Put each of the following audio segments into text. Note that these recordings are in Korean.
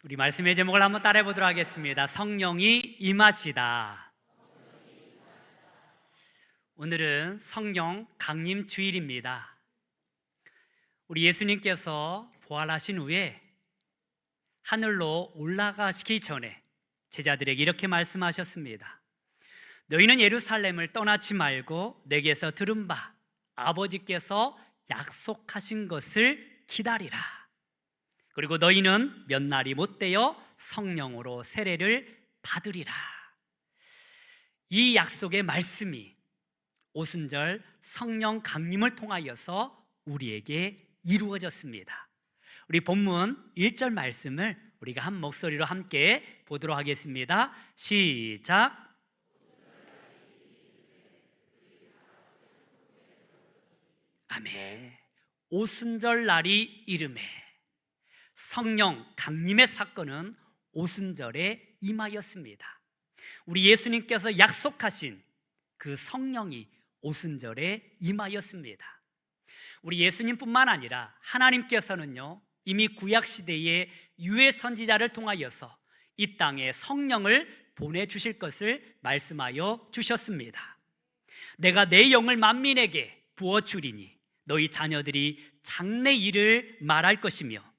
우리 말씀의 제목을 한번 따라해 보도록 하겠습니다. 성령이 임하시다. 오늘은 성령 강림 주일입니다. 우리 예수님께서 부활하신 후에 하늘로 올라가시기 전에 제자들에게 이렇게 말씀하셨습니다. 너희는 예루살렘을 떠나지 말고 내게서 들은 바 아버지께서 약속하신 것을 기다리라. 그리고 너희는 몇 날이 못되어 성령으로 세례를 받으리라. 이 약속의 말씀이 오순절 성령 강림을 통하여서 우리에게 이루어졌습니다. 우리 본문 1절 말씀을 우리가 한 목소리로 함께 보도록 하겠습니다. 시작. 아멘. 오순절 날이 이름에 성령 강림의 사건은 오순절에 임하였습니다. 우리 예수님께서 약속하신 그 성령이 오순절에 임하였습니다. 우리 예수님뿐만 아니라 하나님께서는요, 이미 구약시대의 유해 선지자를 통하여서 이 땅에 성령을 보내주실 것을 말씀하여 주셨습니다. 내가 내 영을 만민에게 부어주리니 너희 자녀들이 장래 일을 말할 것이며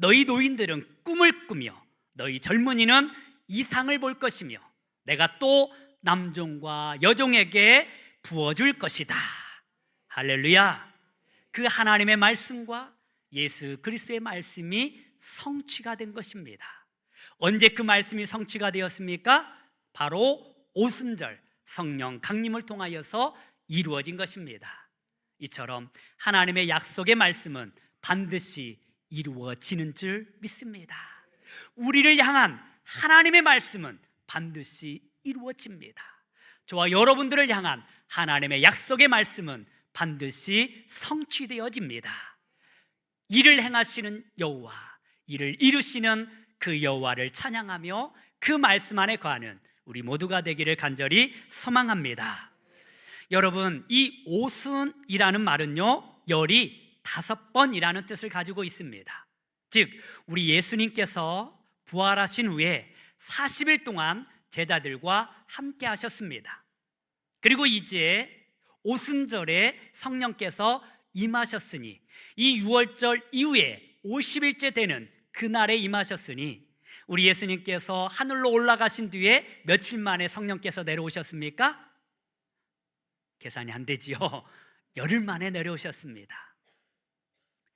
너희 노인들은 꿈을 꾸며 너희 젊은이는 이상을 볼 것이며 내가 또 남종과 여종에게 부어줄 것이다. 할렐루야. 그 하나님의 말씀과 예수 그리스도의 말씀이 성취가 된 것입니다. 언제 그 말씀이 성취가 되었습니까? 바로 오순절 성령 강림을 통하여서 이루어진 것입니다. 이처럼 하나님의 약속의 말씀은 반드시 이루어지는 줄 믿습니다. 우리를 향한 하나님의 말씀은 반드시 이루어집니다. 저와 여러분들을 향한 하나님의 약속의 말씀은 반드시 성취되어집니다. 이를 행하시는 여호와, 이를 이루시는 그 여호와를 찬양하며 그 말씀 안에 거하는 우리 모두가 되기를 간절히 소망합니다. 여러분, 이 오순이라는 말은요, 열이 5번이라는 뜻을 가지고 있습니다. 즉, 우리 예수님께서 부활하신 후에 40일 동안 제자들과 함께 하셨습니다. 그리고 이제 오순절에 성령께서 임하셨으니 이 6월절 이후에 50일째 되는 그날에 임하셨으니 우리 예수님께서 하늘로 올라가신 뒤에 며칠 만에 성령께서 내려오셨습니까? 계산이 안 되지요. 열흘 만에 내려오셨습니다.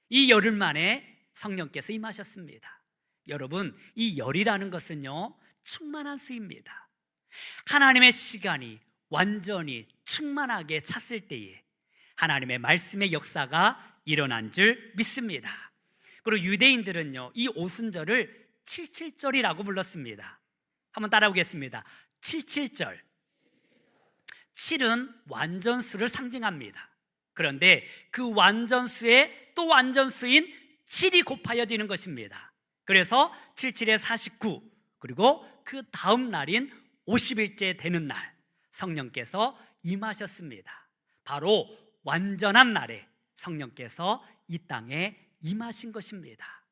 이 열흘 만에 성령께서 임하셨습니다. 여러분, 이 열이라는 것은요, 충만한 수입니다. 하나님의 시간이 완전히 충만하게 찼을 때에 하나님의 말씀의 역사가 일어난 줄 믿습니다. 그리고 유대인들은요, 이 오순절을 77절이라고 불렀습니다. 한번 따라오겠습니다. 77절. 7은 완전수를 상징합니다. 그런데 그 완전수에 또 완전수인 7이 곱하여지는 것입니다. 그래서 77에 49, 그리고 그 다음 날인 50일째 되는 날 성령께서 임하셨습니다. 바로 완전한 날에 성령께서 이 땅에 임하신 것입니다.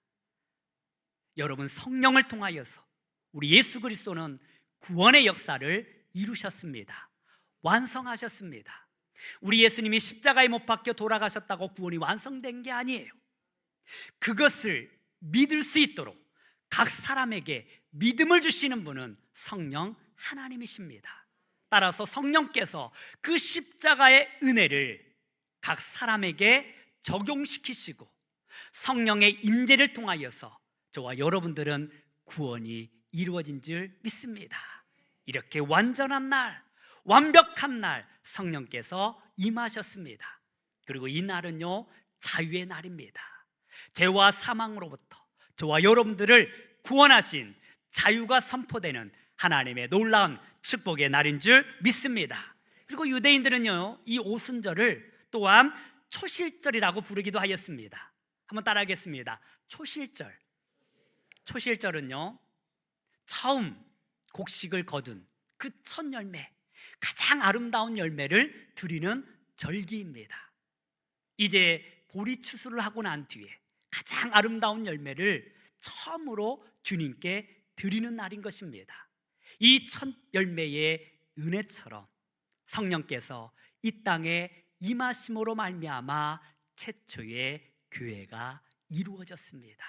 여러분, 성령을 통하여서 우리 예수 그리스도는 구원의 역사를 이루셨습니다. 완성하셨습니다. 우리 예수님이 십자가에 못 박혀 돌아가셨다고 구원이 완성된 게 아니에요. 그것을 믿을 수 있도록 각 사람에게 믿음을 주시는 분은 성령 하나님이십니다. 따라서 성령께서 그 십자가의 은혜를 각 사람에게 적용시키시고 성령의 임재를 통하여서 저와 여러분들은 구원이 이루어진 줄 믿습니다. 이렇게 완전한 날, 완벽한 날 성령께서 임하셨습니다. 그리고 이 날은요, 자유의 날입니다. 죄와 사망으로부터 저와 여러분들을 구원하신 자유가 선포되는 하나님의 놀라운 축복의 날인 줄 믿습니다. 그리고 유대인들은요, 이 오순절을 또한 초실절이라고 부르기도 하였습니다. 한번 따라하겠습니다. 초실절. 초실절은요, 처음 곡식을 거둔 그 첫 열매, 가장 아름다운 열매를 드리는 절기입니다. 이제 보리 추수를 하고 난 뒤에 가장 아름다운 열매를 처음으로 주님께 드리는 날인 것입니다. 이 첫 열매의 은혜처럼 성령께서 이 땅에 임하심으로 말미암아 최초의 교회가 이루어졌습니다.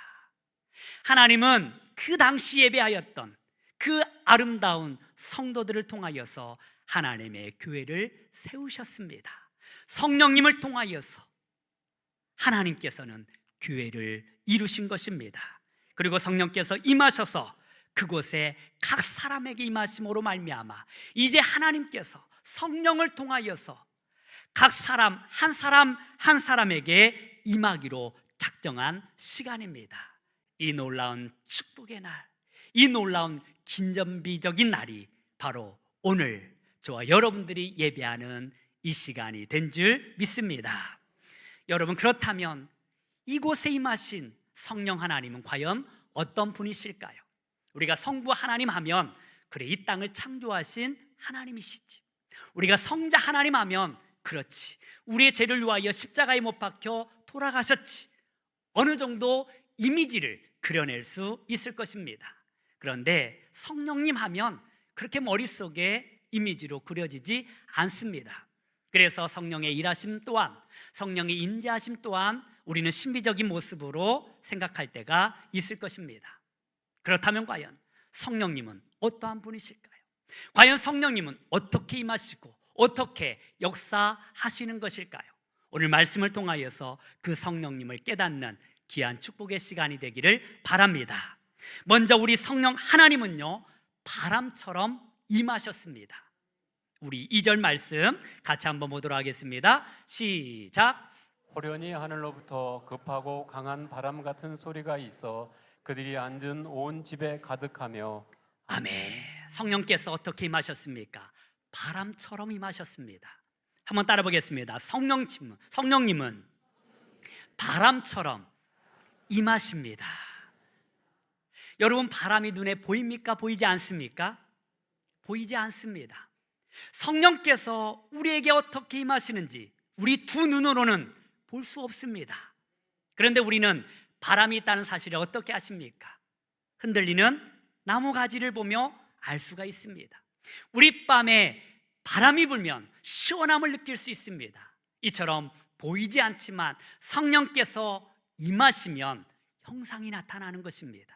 하나님은 그 당시 예배하였던 그 아름다운 성도들을 통하여서 하나님의 교회를 세우셨습니다. 성령님을 통하여서 하나님께서는 교회를 이루신 것입니다. 그리고 성령께서 임하셔서 그곳에 각 사람에게 임하심으로 말미암아 이제 하나님께서 성령을 통하여서 각 사람 한 사람에게 임하기로 작정한 시간입니다. 이 놀라운 축복의 날, 이 놀라운 긴전비적인 날이 바로 오늘 저와 여러분들이 예배하는 이 시간이 된 줄 믿습니다. 여러분, 그렇다면 이곳에 임하신 성령 하나님은 과연 어떤 분이실까요? 우리가 성부 하나님 하면 그래, 이 땅을 창조하신 하나님이시지. 우리가 성자 하나님 하면 그렇지, 우리의 죄를 위하여 십자가에 못 박혀 돌아가셨지. 어느 정도 이미지를 그려낼 수 있을 것입니다. 그런데 성령님 하면 그렇게 머릿속에 이미지로 그려지지 않습니다. 그래서 성령의 일하심 또한, 성령의 임재하심 또한 우리는 신비적인 모습으로 생각할 때가 있을 것입니다. 그렇다면 과연 성령님은 어떠한 분이실까요? 과연 성령님은 어떻게 임하시고 어떻게 역사하시는 것일까요? 오늘 말씀을 통하여서 그 성령님을 깨닫는 귀한 축복의 시간이 되기를 바랍니다. 먼저 우리 성령 하나님은요, 바람처럼 임하셨습니다. 우리 2절 말씀 같이 한번 보도록 하겠습니다. 시작. 호련히 하늘로부터 급하고 강한 바람 같은 소리가 있어 그들이 앉은 온 집에 가득하며. 아멘. 성령께서 어떻게 임하셨습니까? 바람처럼 임하셨습니다. 한번 따라 보겠습니다. 성령님은 바람처럼 임하십니다. 여러분, 바람이 눈에 보입니까? 보이지 않습니까? 보이지 않습니다. 성령께서 우리에게 어떻게 임하시는지 우리 두 눈으로는 볼 수 없습니다. 그런데 우리는 바람이 있다는 사실을 어떻게 아십니까? 흔들리는 나무 가지를 보며 알 수가 있습니다. 우리 밤에 바람이 불면 시원함을 느낄 수 있습니다. 이처럼 보이지 않지만 성령께서 임하시면 형상이 나타나는 것입니다.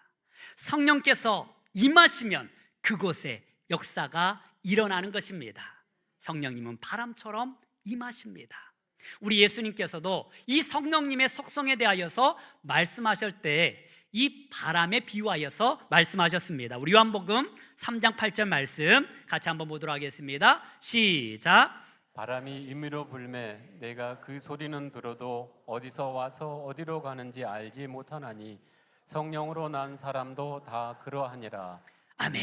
성령께서 임하시면 그곳에 역사가 일어나는 것입니다. 성령님은 바람처럼 임하십니다. 우리 예수님께서도 이 성령님의 속성에 대하여서 말씀하실 때 이 바람에 비유하여서 말씀하셨습니다. 우리 요한복음 3장 8절 말씀 같이 한번 보도록 하겠습니다. 시작. 바람이 임의로 불매 내가 그 소리는 들어도 어디서 와서 어디로 가는지 알지 못하나니 성령으로 난 사람도 다 그러하니라. 아멘.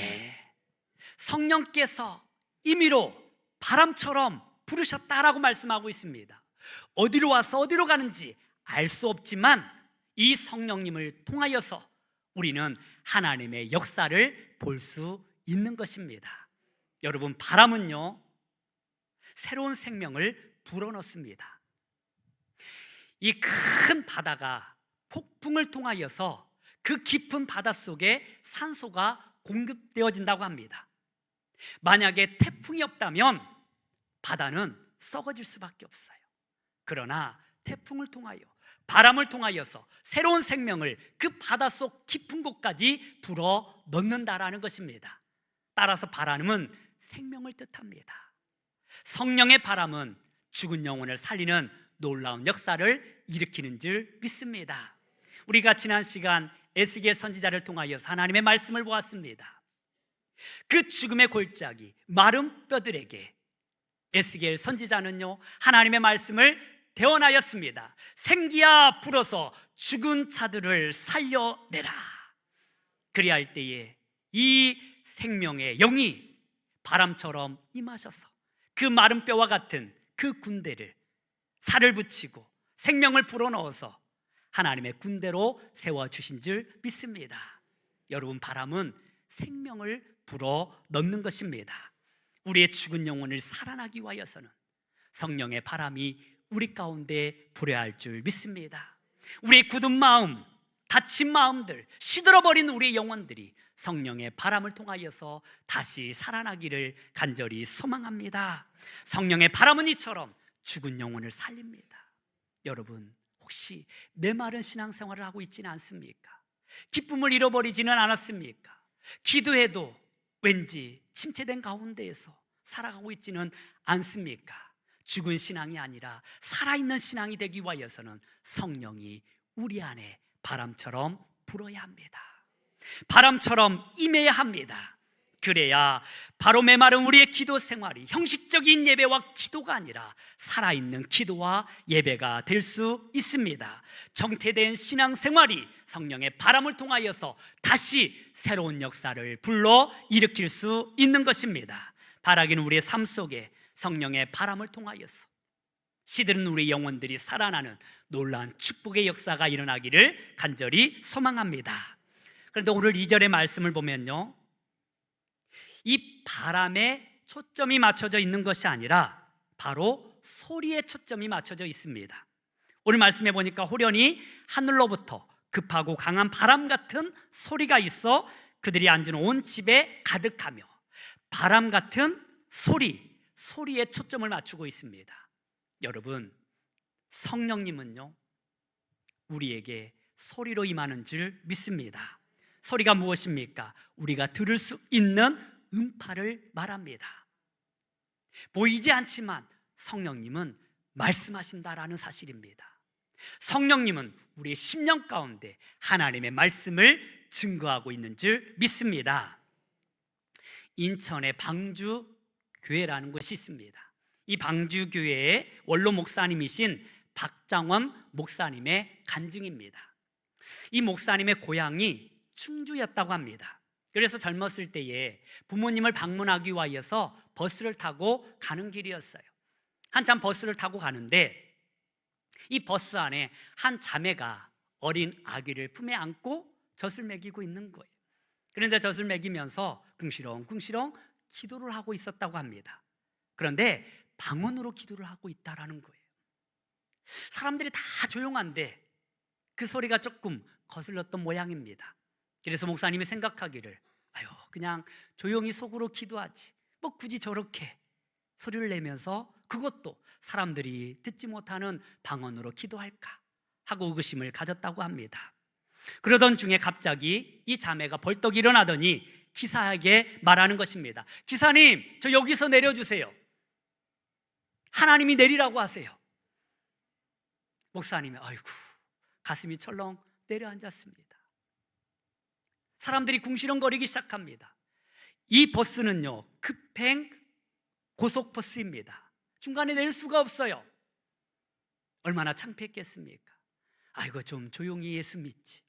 성령께서 임의로 바람처럼 부르셨다라고 말씀하고 있습니다. 어디로 와서 어디로 가는지 알 수 없지만 이 성령님을 통하여서 우리는 하나님의 역사를 볼 수 있는 것입니다. 여러분, 바람은요, 새로운 생명을 불어넣습니다. 이 큰 바다가 폭풍을 통하여서 그 깊은 바닷속에 산소가 공급되어진다고 합니다. 만약에 태풍이 없다면 바다는 썩어질 수밖에 없어요. 그러나 태풍을 통하여, 바람을 통하여서 새로운 생명을 그 바닷속 깊은 곳까지 불어 넣는다라는 것입니다. 따라서 바람은 생명을 뜻합니다. 성령의 바람은 죽은 영혼을 살리는 놀라운 역사를 일으키는 줄 믿습니다. 우리가 지난 시간 에스겔 선지자를 통하여서 하나님의 말씀을 보았습니다. 그 죽음의 골짜기 마른 뼈들에게 에스겔 선지자는요, 하나님의 말씀을 대언하였습니다. 생기야 불어서 죽은 자들을 살려내라. 그리할 때에 이 생명의 영이 바람처럼 임하셔서 그 마른 뼈와 같은 그 군대를 살을 붙이고 생명을 불어넣어서 하나님의 군대로 세워주신 줄 믿습니다. 여러분, 바람은 생명을 불어넣는 것입니다. 우리의 죽은 영혼을 살아나기 위하여서는 성령의 바람이 우리 가운데 불어야 할 줄 믿습니다. 우리의 굳은 마음, 다친 마음들, 시들어버린 우리의 영혼들이 성령의 바람을 통하여서 다시 살아나기를 간절히 소망합니다. 성령의 바람은 이처럼 죽은 영혼을 살립니다. 여러분, 혹시 메마른 신앙생활을 하고 있지는 않습니까? 기쁨을 잃어버리지는 않았습니까? 기도해도 왠지 침체된 가운데에서 살아가고 있지는 않습니까? 죽은 신앙이 아니라 살아있는 신앙이 되기 위하여서는 성령이 우리 안에 바람처럼 불어야 합니다. 바람처럼 임해야 합니다. 그래야 바로 메마른 우리의 기도 생활이 형식적인 예배와 기도가 아니라 살아있는 기도와 예배가 될 수 있습니다. 정체된 신앙생활이 성령의 바람을 통하여서 다시 새로운 역사를 불러 일으킬 수 있는 것입니다. 바라기는 우리의 삶 속에 성령의 바람을 통하여서 시들은 우리 영혼들이 살아나는 놀라운 축복의 역사가 일어나기를 간절히 소망합니다. 그런데 오늘 2절의 말씀을 보면요, 이 바람에 초점이 맞춰져 있는 것이 아니라 바로 소리에 초점이 맞춰져 있습니다. 오늘 말씀해 보니까 호련히 하늘로부터 급하고 강한 바람 같은 소리가 있어 그들이 앉은 온 집에 가득하며, 바람 같은 소리에 초점을 맞추고 있습니다. 여러분, 성령님은요, 우리에게 소리로 임하는 줄 믿습니다. 소리가 무엇입니까? 우리가 들을 수 있는 음파를 말합니다. 보이지 않지만 성령님은 말씀하신다라는 사실입니다. 성령님은 우리의 심령 가운데 하나님의 말씀을 증거하고 있는 줄 믿습니다. 인천의 방주교회라는 곳이 있습니다. 이 방주교회의 원로 목사님이신 박장원 목사님의 간증입니다. 이 목사님의 고향이 충주였다고 합니다. 그래서 젊었을 때에 부모님을 방문하기 위하여서 버스를 타고 가는 길이었어요. 한참 버스를 타고 가는데 이 버스 안에 한 자매가 어린 아기를 품에 안고 젖을 먹이고 있는 거예요. 그런데 젖을 먹이면서 궁시렁궁시렁 기도를 하고 있었다고 합니다. 그런데 방언으로 기도를 하고 있다라는 거예요. 사람들이 다 조용한데 그 소리가 조금 거슬렀던 모양입니다. 그래서 목사님이 생각하기를, 그냥 조용히 속으로 기도하지, 뭐 굳이 저렇게 소리를 내면서 그것도 사람들이 듣지 못하는 방언으로 기도할까 하고 의구심을 가졌다고 합니다. 그러던 중에 갑자기 이 자매가 벌떡 일어나더니 기사에게 말하는 것입니다. 기사님, 저 여기서 내려주세요. 하나님이 내리라고 하세요. 목사님이 가슴이 철렁 내려앉았습니다. 사람들이 궁시렁거리기 시작합니다. 이 버스는요, 급행 고속버스입니다. 중간에 내릴 수가 없어요. 얼마나 창피했겠습니까? 좀 조용히 예수 믿지,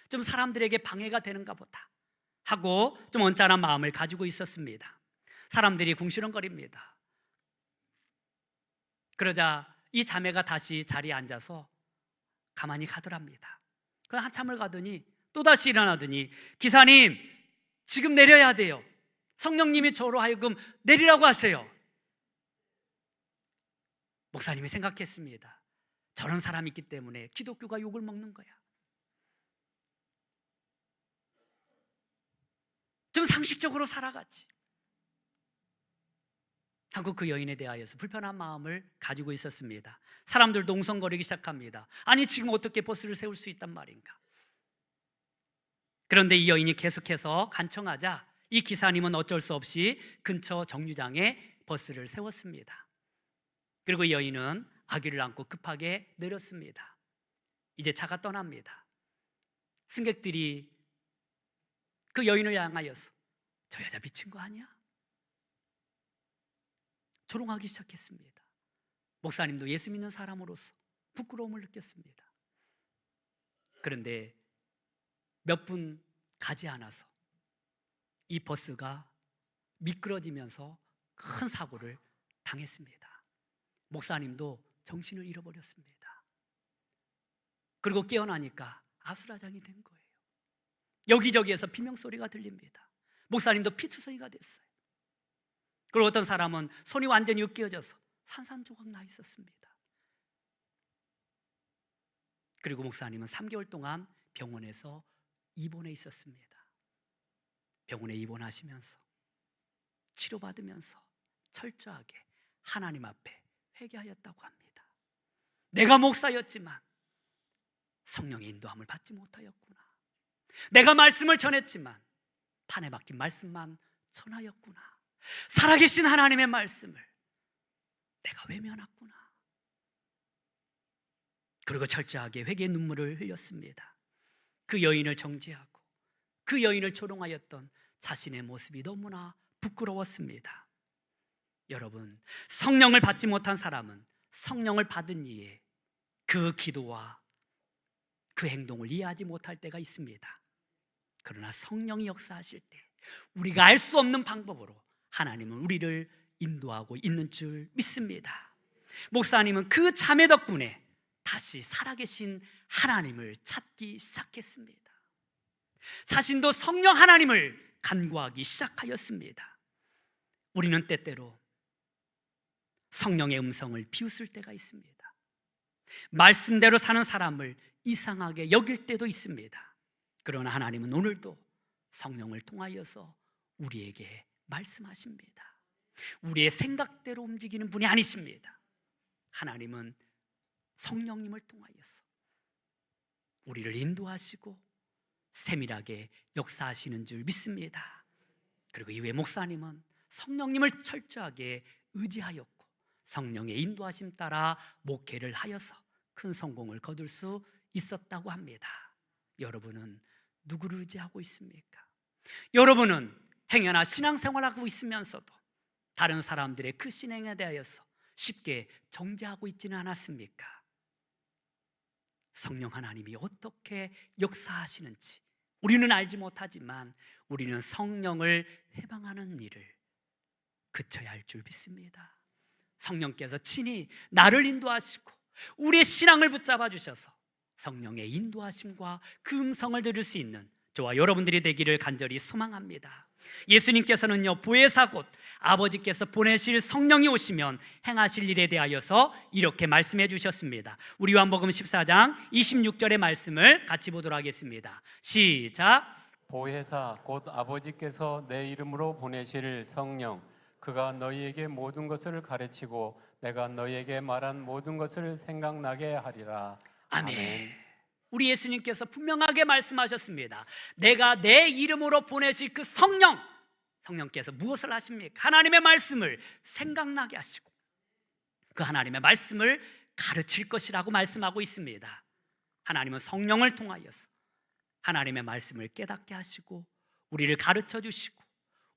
좀 사람들에게 방해가 되는가 보다 하고 좀 언짢은 마음을 가지고 있었습니다. 사람들이 궁시렁거립니다. 그러자 이 자매가 다시 자리에 앉아서 가만히 가더랍니다. 그 한참을 가더니 또다시 일어나더니, 기사님, 지금 내려야 돼요. 성령님이 저로 하여금 내리라고 하세요. 목사님이 생각했습니다. 저런 사람이 있기 때문에 기독교가 욕을 먹는 거야. 좀 상식적으로 살아가지 하고 그 여인에 대하여서 불편한 마음을 가지고 있었습니다. 사람들도 웅성거리기 시작합니다. 아니, 지금 어떻게 버스를 세울 수 있단 말인가? 그런데 이 여인이 계속해서 간청하자 이 기사님은 어쩔 수 없이 근처 정류장에 버스를 세웠습니다. 그리고 이 여인은 아기를 안고 급하게 내렸습니다. 이제 차가 떠납니다. 승객들이 그 여인을 향하여서, 저 여자 미친 거 아니야? 조롱하기 시작했습니다. 목사님도 예수 믿는 사람으로서 부끄러움을 느꼈습니다. 그런데 몇 분 가지 않아서 이 버스가 미끄러지면서 큰 사고를 당했습니다. 목사님도 정신을 잃어버렸습니다. 그리고 깨어나니까 아수라장이 된 거예요. 여기저기에서 비명소리가 들립니다. 목사님도 피투성이가 됐어요. 그리고 어떤 사람은 손이 완전히 으깨어져서 산산조각 나 있었습니다. 그리고 목사님은 3개월 동안 병원에서 입원해 있었습니다. 병원에 입원하시면서 치료받으면서 철저하게 하나님 앞에 회개하였다고 합니다. 내가 목사였지만 성령의 인도함을 받지 못하였구나. 내가 말씀을 전했지만 판에 박힌 말씀만 전하였구나. 살아계신 하나님의 말씀을 내가 외면했구나. 그리고 철저하게 회개의 눈물을 흘렸습니다. 그 여인을 정죄하고 그 여인을 조롱하였던 자신의 모습이 너무나 부끄러웠습니다. 여러분, 성령을 받지 못한 사람은 성령을 받은 이에 그 기도와 그 행동을 이해하지 못할 때가 있습니다. 그러나 성령이 역사하실 때 우리가 알 수 없는 방법으로 하나님은 우리를 인도하고 있는 줄 믿습니다. 목사님은 그 자매 덕분에 다시 살아계신 하나님을 찾기 시작했습니다. 자신도 성령 하나님을 간구하기 시작하였습니다. 우리는 때때로 성령의 음성을 비웃을 때가 있습니다. 말씀대로 사는 사람을 이상하게 여길 때도 있습니다. 그러나 하나님은 오늘도 성령을 통하여서 우리에게 말씀하십니다. 우리의 생각대로 움직이는 분이 아니십니다. 하나님은 성령님을 통하여서 우리를 인도하시고 세밀하게 역사하시는 줄 믿습니다. 그리고 이후에 목사님은 성령님을 철저하게 의지하였고 성령의 인도하심 따라 목회를 하여서 큰 성공을 거둘 수 있었다고 합니다. 여러분은 누구를 의지하고 있습니까? 여러분은 행여나 신앙생활하고 있으면서도 다른 사람들의 그 신앙에 대하여서 쉽게 정죄하고 있지는 않았습니까? 성령 하나님이 어떻게 역사하시는지 우리는 알지 못하지만 우리는 성령을 회방하는 일을 그쳐야 할 줄 믿습니다. 성령께서 친히 나를 인도하시고 우리의 신앙을 붙잡아 주셔서 성령의 인도하심과 그 음성을 들을 수 있는 저와 여러분들이 되기를 간절히 소망합니다. 예수님께서는요, 보혜사 곧 아버지께서 보내실 성령이 오시면 행하실 일에 대하여서 이렇게 말씀해 주셨습니다. 우리 요한복음 14장 26절의 말씀을 같이 보도록 하겠습니다. 시작. 보혜사 곧 아버지께서 내 이름으로 보내실 성령, 그가 너희에게 모든 것을 가르치고 내가 너희에게 말한 모든 것을 생각나게 하리라. 아멘. 우리 예수님께서 분명하게 말씀하셨습니다. 내가 내 이름으로 보내실 그 성령께서 무엇을 하십니까? 하나님의 말씀을 생각나게 하시고 그 하나님의 말씀을 가르칠 것이라고 말씀하고 있습니다. 하나님은 성령을 통하여서 하나님의 말씀을 깨닫게 하시고 우리를 가르쳐 주시고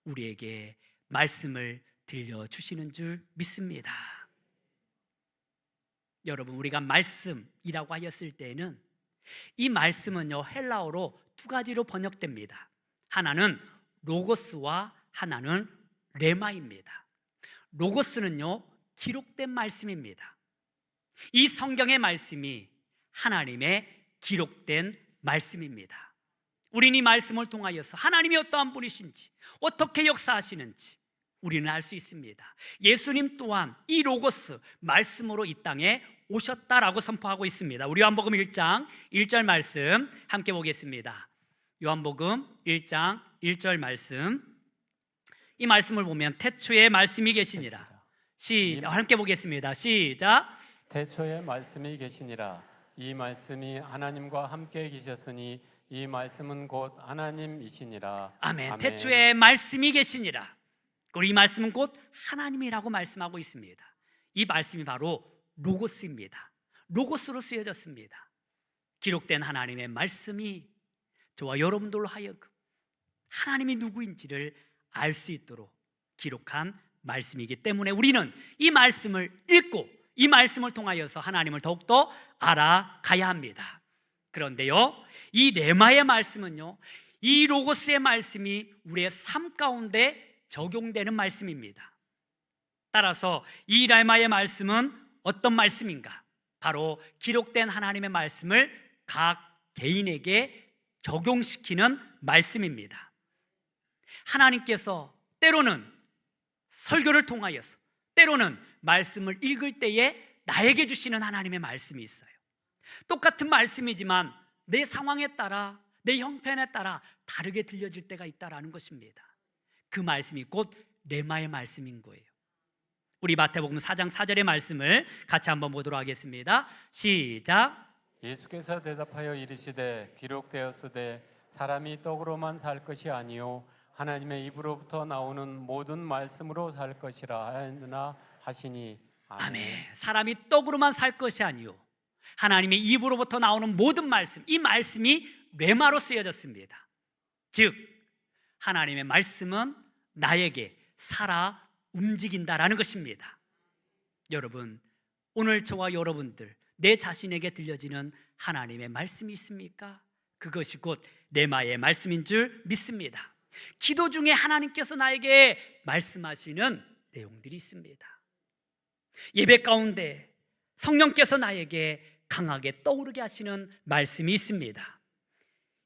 우리에게 말씀을 들려주시는 줄 믿습니다. 여러분, 우리가 말씀이라고 하였을 때에는 이 말씀은요, 헬라어로 두 가지로 번역됩니다. 하나는 로고스와 하나는 레마입니다. 로고스는요, 기록된 말씀입니다. 이 성경의 말씀이 하나님의 기록된 말씀입니다. 우리는 이 말씀을 통하여서 하나님이 어떠한 분이신지 어떻게 역사하시는지 우리는 알 수 있습니다. 예수님 또한 이 로고스 말씀으로 이 땅에 오셨다라고 선포하고 있습니다. 우리 요한복음 1장 1절 말씀 함께 보겠습니다. 요한복음 1장 1절 말씀, 이 말씀을 보면 태초에 말씀이 계시니라. 시작. 함께 보겠습니다. 시작. 태초에 말씀이 계시니라. 이 말씀이 하나님과 함께 계셨으니 이 말씀은 곧 하나님이시니라. 아멘. 아멘. 태초에 말씀이 계시니라. 그리고 이 말씀은 곧 하나님이라고 말씀하고 있습니다. 이 말씀이 바로 로고스입니다. 로고스로 쓰여졌습니다. 기록된 하나님의 말씀이 저와 여러분들로 하여금 하나님이 누구인지를 알 수 있도록 기록한 말씀이기 때문에 우리는 이 말씀을 읽고 이 말씀을 통하여서 하나님을 더욱더 알아가야 합니다. 그런데요, 이 레마의 말씀은요, 이 로고스의 말씀이 우리의 삶 가운데 적용되는 말씀입니다. 따라서 이 레마의 말씀은 어떤 말씀인가? 바로 기록된 하나님의 말씀을 각 개인에게 적용시키는 말씀입니다. 하나님께서 때로는 설교를 통하여서, 때로는 말씀을 읽을 때에 나에게 주시는 하나님의 말씀이 있어요. 똑같은 말씀이지만 내 상황에 따라, 내 형편에 따라 다르게 들려질 때가 있다라는 것입니다. 그 말씀이 곧 레마의 말씀인 거예요. 우리 마태복음 4장 4절의 말씀을 같이 한번 보도록 하겠습니다. 시작. 예수께서 대답하여 이르시되 기록되었으되 사람이 떡으로만 살 것이 아니요 하나님의 입으로부터 나오는 모든 말씀으로 살 것이라 하였느나 하시니. 아멘. 사람이 떡으로만 살 것이 아니요 하나님의 입으로부터 나오는 모든 말씀, 이 말씀이 레마로 쓰여졌습니다. 즉 하나님의 말씀은 나에게 살아 움직인다라는 것입니다. 여러분, 오늘 저와 여러분들 내 자신에게 들려지는 하나님의 말씀이 있습니까? 그것이 곧 레마의 말씀인 줄 믿습니다. 기도 중에 하나님께서 나에게 말씀하시는 내용들이 있습니다. 예배 가운데 성령께서 나에게 강하게 떠오르게 하시는 말씀이 있습니다.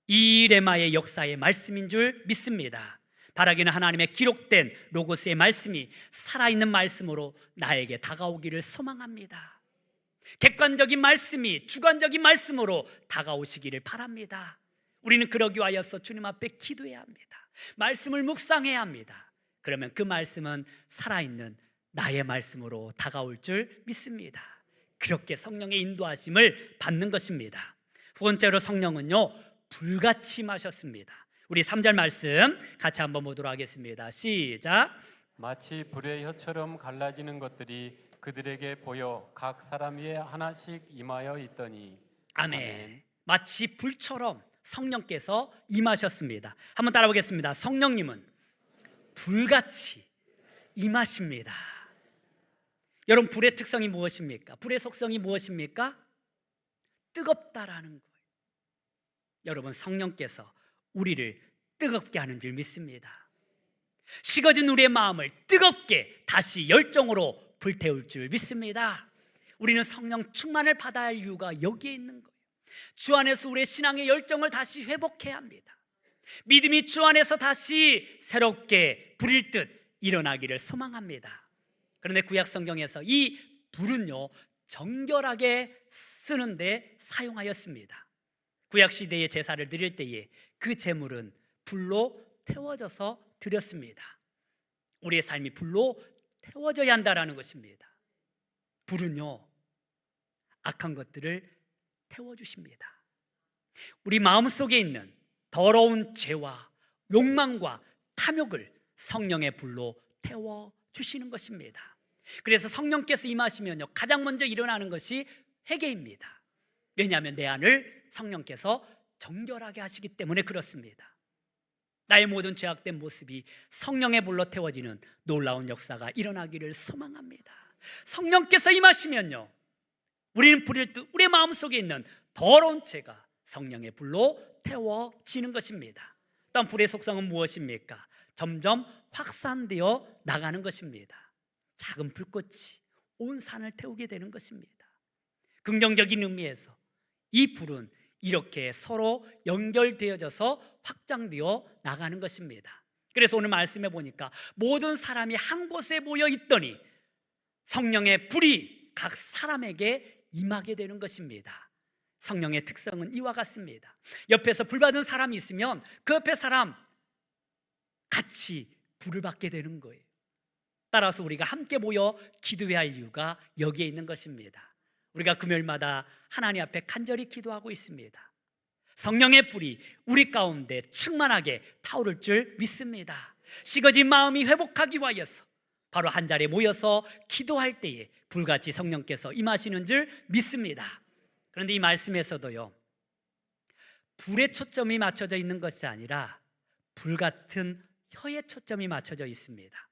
이 레마의 역사의 말씀인 줄 믿습니다. 바라기는 하나님의 기록된 로고스의 말씀이 살아있는 말씀으로 나에게 다가오기를 소망합니다. 객관적인 말씀이 주관적인 말씀으로 다가오시기를 바랍니다. 우리는 그러기 위하여서 주님 앞에 기도해야 합니다. 말씀을 묵상해야 합니다. 그러면 그 말씀은 살아있는 나의 말씀으로 다가올 줄 믿습니다. 그렇게 성령의 인도하심을 받는 것입니다. 두 번째로 성령은요, 불같이 임하셨습니다. 우리 3절 말씀 같이 한번 보도록 하겠습니다. 시작. 마치 불의 혀처럼 갈라지는 것들이 그들에게 보여 각 사람 위에 하나씩 임하여 있더니. 아멘. 마치 불처럼 성령께서 임하셨습니다. 한번 따라 보겠습니다. 성령님은 불같이 임하십니다. 여러분, 불의 특성이 무엇입니까? 불의 속성이 무엇입니까? 뜨겁다라는 거예요. 여러분, 성령께서 우리를 뜨겁게 하는 줄 믿습니다. 식어진 우리의 마음을 뜨겁게 다시 열정으로 불태울 줄 믿습니다. 우리는 성령 충만을 받아야 할 이유가 여기에 있는 거예요. 주 안에서 우리의 신앙의 열정을 다시 회복해야 합니다. 믿음이 주 안에서 다시 새롭게 불일 듯 일어나기를 소망합니다. 그런데 구약 성경에서 이 불은요, 정결하게 쓰는데 사용하였습니다. 구약 시대의 제사를 드릴 때에 그 제물은 불로 태워져서 드렸습니다. 우리의 삶이 불로 태워져야 한다라는 것입니다. 불은요, 악한 것들을 태워주십니다. 우리 마음속에 있는 더러운 죄와 욕망과 탐욕을 성령의 불로 태워주시는 것입니다. 그래서 성령께서 임하시면요, 가장 먼저 일어나는 것이 회개입니다. 왜냐하면 내 안을 성령께서 정결하게 하시기 때문에 그렇습니다. 나의 모든 죄악된 모습이 성령의 불로 태워지는 놀라운 역사가 일어나기를 소망합니다. 성령께서 임하시면요, 우리는 불일 듯 우리의 마음속에 있는 더러운 죄가 성령의 불로 태워지는 것입니다. 또한 불의 속성은 무엇입니까? 점점 확산되어 나가는 것입니다. 작은 불꽃이 온 산을 태우게 되는 것입니다. 긍정적인 의미에서 이 불은 이렇게 서로 연결되어져서 확장되어 나가는 것입니다. 그래서 오늘 말씀해 보니까 모든 사람이 한 곳에 모여 있더니 성령의 불이 각 사람에게 임하게 되는 것입니다. 성령의 특성은 이와 같습니다. 옆에서 불 받은 사람이 있으면 그 옆에 사람 같이 불을 받게 되는 거예요. 따라서 우리가 함께 모여 기도해야 할 이유가 여기에 있는 것입니다. 우리가 금요일마다 하나님 앞에 간절히 기도하고 있습니다. 성령의 불이 우리 가운데 충만하게 타오를 줄 믿습니다. 식어진 마음이 회복하기 위하여서 바로 한 자리에 모여서 기도할 때에 불같이 성령께서 임하시는 줄 믿습니다. 그런데 이 말씀에서도요, 불에 초점이 맞춰져 있는 것이 아니라 불같은 혀에 초점이 맞춰져 있습니다.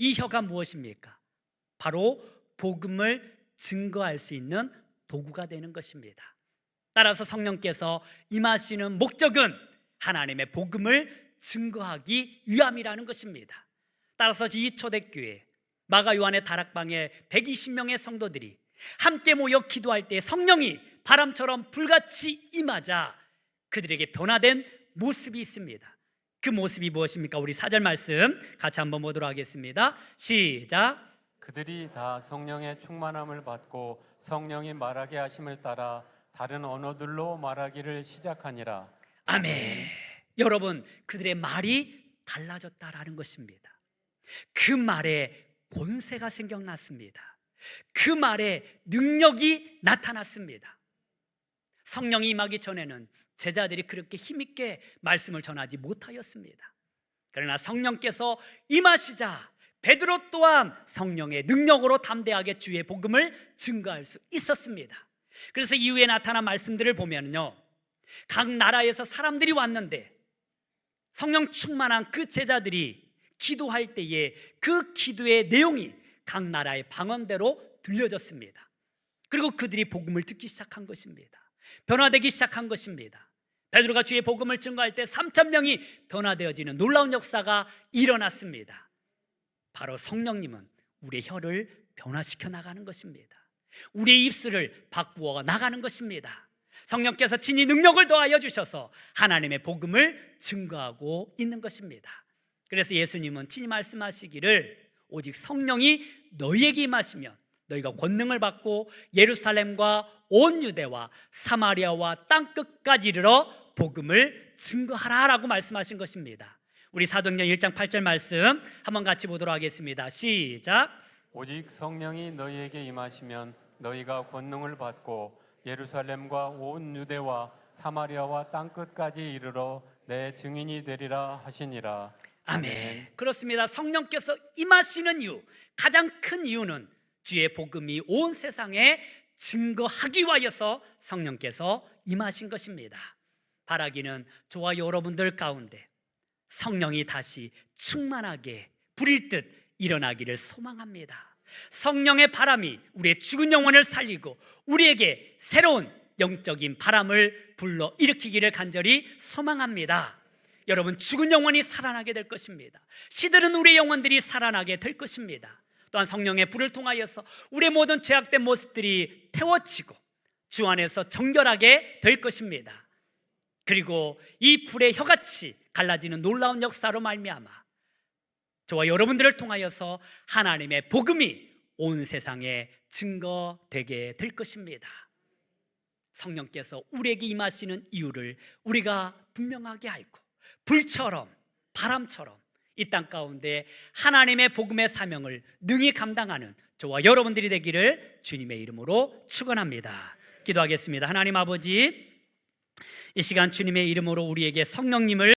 이 혀가 무엇입니까? 바로 복음을 증거할 수 있는 도구가 되는 것입니다. 따라서 성령께서 임하시는 목적은 하나님의 복음을 증거하기 위함이라는 것입니다. 따라서 이 초대교회 마가 요한의 다락방에 120명의 성도들이 함께 모여 기도할 때 성령이 바람처럼 불같이 임하자 그들에게 변화된 모습이 있습니다. 그 모습이 무엇입니까? 우리 4절 말씀 같이 한번 보도록 하겠습니다. 시작. 그들이 다 성령의 충만함을 받고 성령이 말하게 하심을 따라 다른 언어들로 말하기를 시작하니라. 아멘. 여러분, 그들의 말이 달라졌다라는 것입니다. 그 말에 권세가 생겨났습니다. 그 말에 능력이 나타났습니다. 성령이 임하기 전에는 제자들이 그렇게 힘있게 말씀을 전하지 못하였습니다. 그러나 성령께서 임하시자 베드로 또한 성령의 능력으로 담대하게 주의 복음을 증거할 수 있었습니다. 그래서 이후에 나타난 말씀들을 보면요, 각 나라에서 사람들이 왔는데 성령 충만한 그 제자들이 기도할 때에 그 기도의 내용이 각 나라의 방언대로 들려졌습니다. 그리고 그들이 복음을 듣기 시작한 것입니다. 변화되기 시작한 것입니다. 베드로가 주의 복음을 증거할 때 3,000명이 변화되어지는 놀라운 역사가 일어났습니다. 바로 성령님은 우리의 혀를 변화시켜 나가는 것입니다. 우리의 입술을 바꾸어 나가는 것입니다. 성령께서 친히 능력을 더하여 주셔서 하나님의 복음을 증거하고 있는 것입니다. 그래서 예수님은 친히 말씀하시기를 오직 성령이 너희에게 임하시면 너희가 권능을 받고 예루살렘과 온 유대와 사마리아와 땅끝까지 이르러 복음을 증거하라라고 말씀하신 것입니다. 우리 사도행전 1장 8절 말씀 한번 같이 보도록 하겠습니다. 시작. 오직 성령이 너희에게 임하시면 너희가 권능을 받고 예루살렘과 온 유대와 사마리아와 땅끝까지 이르러 내 증인이 되리라 하시니라. 아멘. 그렇습니다. 성령께서 임하시는 이유, 가장 큰 이유는 주의 복음이 온 세상에 증거하기 위하여서 성령께서 임하신 것입니다. 바라기는 저와 여러분들 가운데 성령이 다시 충만하게 불일 듯 일어나기를 소망합니다. 성령의 바람이 우리의 죽은 영혼을 살리고 우리에게 새로운 영적인 바람을 불러 일으키기를 간절히 소망합니다. 여러분, 죽은 영혼이 살아나게 될 것입니다. 시들은 우리의 영혼들이 살아나게 될 것입니다. 또한 성령의 불을 통하여서 우리의 모든 죄악된 모습들이 태워지고 주 안에서 정결하게 될 것입니다. 그리고 이 불의 혀같이 갈라지는 놀라운 역사로 말미암아 저와 여러분들을 통하여서 하나님의 복음이 온 세상에 증거되게 될 것입니다. 성령께서 우리에게 임하시는 이유를 우리가 분명하게 알고 불처럼 바람처럼 이 땅 가운데 하나님의 복음의 사명을 능히 감당하는 저와 여러분들이 되기를 주님의 이름으로 축원합니다. 기도하겠습니다. 하나님 아버지, 이 시간 주님의 이름으로 우리에게 성령님을